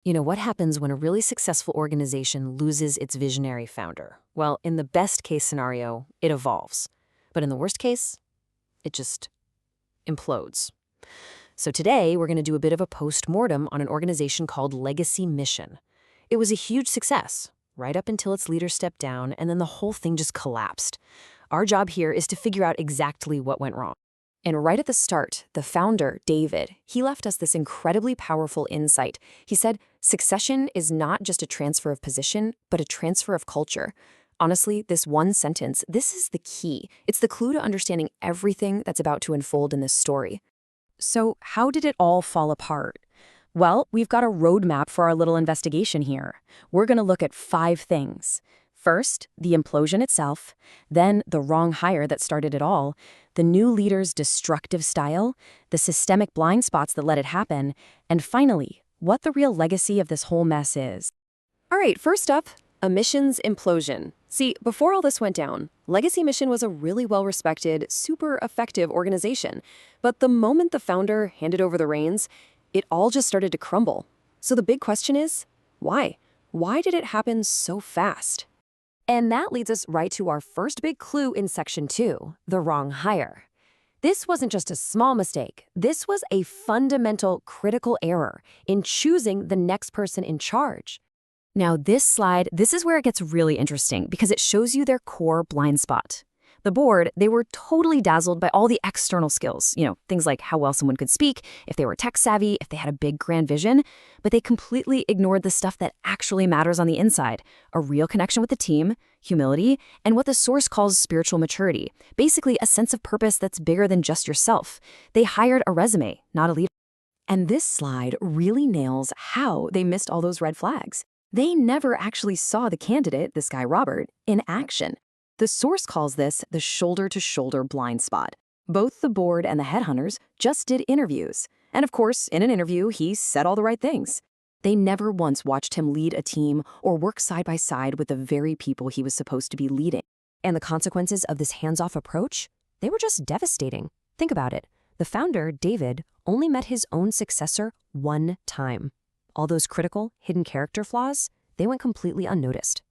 You know, what happens when a really successful organization loses its visionary founder? Well, in the best case scenario, it evolves. But in the worst case, it just implodes. So today, we're going to do a bit of a post-mortem on an organization called Legacy Mission. It was a huge success, right up until its leader stepped down, and then the whole thing just collapsed. Our job here is to figure out exactly what went wrong. And right at the start, the founder, David, he left us this incredibly powerful insight. He said, succession is not just a transfer of position, but a transfer of culture. Honestly, this one sentence, this is the key. It's the clue to understanding everything that's about to unfold in this story. So how did it all fall apart? Well, we've got a roadmap for our little investigation here. We're going to look at 5 things. First, the implosion itself, then the wrong hire that started it all, the new leader's destructive style, the systemic blind spots that let it happen, and finally, what the real legacy of this whole mess is. All right, first up, a mission's implosion. See, before all this went down, Legacy Mission was a really well-respected, super effective organization. But the moment the founder handed over the reins, it all just started to crumble. So the big question is, why? Why did it happen so fast? And that leads us right to our first big clue in Section 2, the wrong hire. This wasn't just a small mistake. This was a fundamental, critical error in choosing the next person in charge. Now, this slide, this is where it gets really interesting because it shows you their core blind spot. The board, they were totally dazzled by all the external skills, things like how well someone could speak, if they were tech savvy, if they had a big grand vision, but they completely ignored the stuff that actually matters on the inside, a real connection with the team, humility, and what the source calls spiritual maturity, basically a sense of purpose that's bigger than just yourself. They hired a resume, not a leader. And this slide really nails how they missed all those red flags. They never actually saw the candidate, this guy Robert, in action. The source calls this the shoulder-to-shoulder blind spot. Both the board and the headhunters just did interviews. And of course, in an interview, he said all the right things. They never once watched him lead a team or work side by side with the very people he was supposed to be leading. And the consequences of this hands-off approach? They were just devastating. Think about it. The founder, David, only met his own successor one time. All those critical, hidden character flaws, they went completely unnoticed.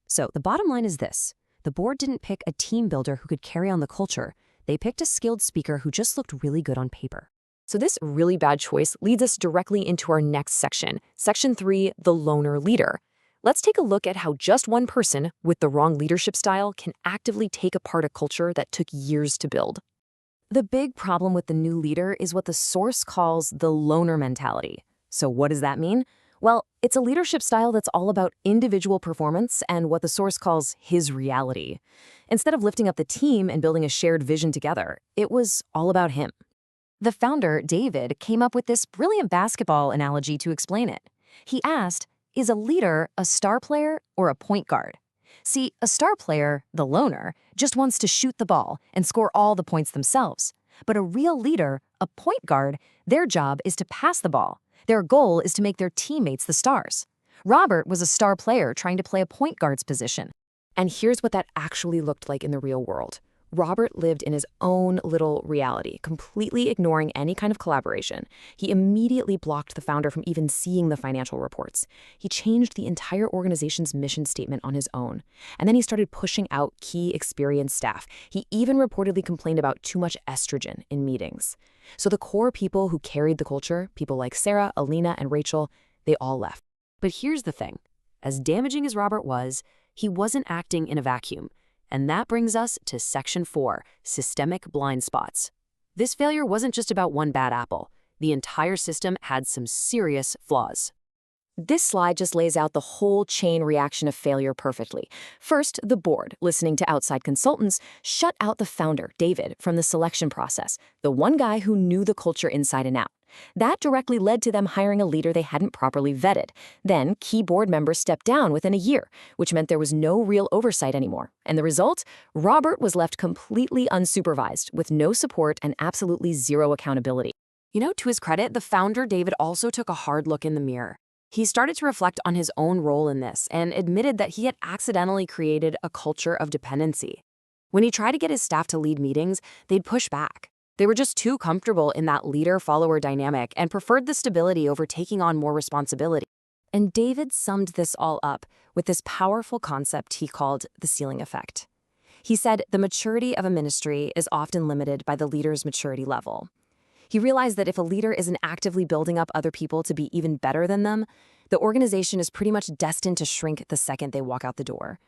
So the bottom line is this. The board didn't pick a team builder who could carry on the culture. They picked a skilled speaker who just looked really good on paper. So this really bad choice leads us directly into our next section, Section 3, the loner leader. Let's take a look at how just one person with the wrong leadership style can actively take apart a culture that took years to build. The big problem with the new leader is what the source calls the loner mentality. So what does that mean? Well, it's a leadership style that's all about individual performance and what the source calls his reality. Instead of lifting up the team and building a shared vision together, it was all about him. The founder, David, came up with this brilliant basketball analogy to explain it. He asked, is a leader a star player or a point guard? See, a star player, the loner, just wants to shoot the ball and score all the points themselves. But a real leader, a point guard, their job is to pass the ball. Their goal is to make their teammates the stars. Robert was a star player trying to play a point guard's position. And here's what that actually looked like in the real world. Robert lived in his own little reality, completely ignoring any kind of collaboration. He immediately blocked the founder from even seeing the financial reports. He changed the entire organization's mission statement on his own. And then he started pushing out key experienced staff. He even reportedly complained about too much estrogen in meetings. So the core people who carried the culture, people like Sarah, Alina, and Rachel, they all left. But here's the thing. As damaging as Robert was, he wasn't acting in a vacuum. And that brings us to Section 4, systemic blind spots. This failure wasn't just about one bad apple. The entire system had some serious flaws. This slide just lays out the whole chain reaction of failure perfectly. First, the board, listening to outside consultants, shut out the founder, David, from the selection process, the one guy who knew the culture inside and out. That directly led to them hiring a leader they hadn't properly vetted. Then, key board members stepped down within a year, which meant there was no real oversight anymore. And the result? Robert was left completely unsupervised, with no support and absolutely zero accountability. To his credit, the founder, David, also took a hard look in the mirror. He started to reflect on his own role in this and admitted that he had accidentally created a culture of dependency. When he tried to get his staff to lead meetings, they'd push back. They were just too comfortable in that leader-follower dynamic and preferred the stability over taking on more responsibility. And David summed this all up with this powerful concept he called the ceiling effect. He said the maturity of a ministry is often limited by the leader's maturity level. He realized that if a leader isn't actively building up other people to be even better than them, the organization is pretty much destined to shrink the second they walk out the door.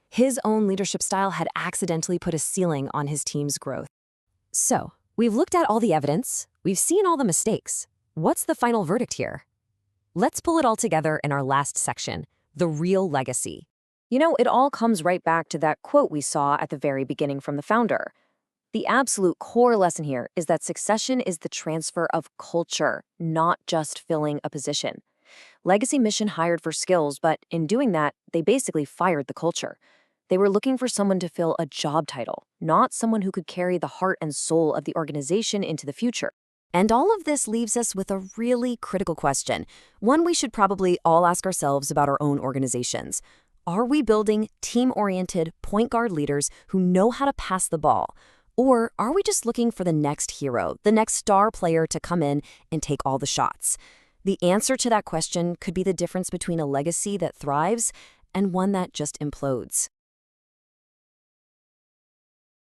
His own leadership style had accidentally put a ceiling on his team's growth. So, we've looked at all the evidence, we've seen all the mistakes. What's the final verdict here? Let's pull it all together in our last section, the real legacy. You know, it all comes right back to that quote we saw at the very beginning from the founder. The absolute core lesson here is that succession is the transfer of culture, not just filling a position. Legacy Mission hired for skills, but in doing that, they basically fired the culture. They were looking for someone to fill a job title, not someone who could carry the heart and soul of the organization into the future. And all of this leaves us with a really critical question, one we should probably all ask ourselves about our own organizations. Are we building team-oriented point guard leaders who know how to pass the ball? Or are we just looking for the next hero, the next star player to come in and take all the shots? The answer to that question could be the difference between a legacy that thrives and one that just implodes.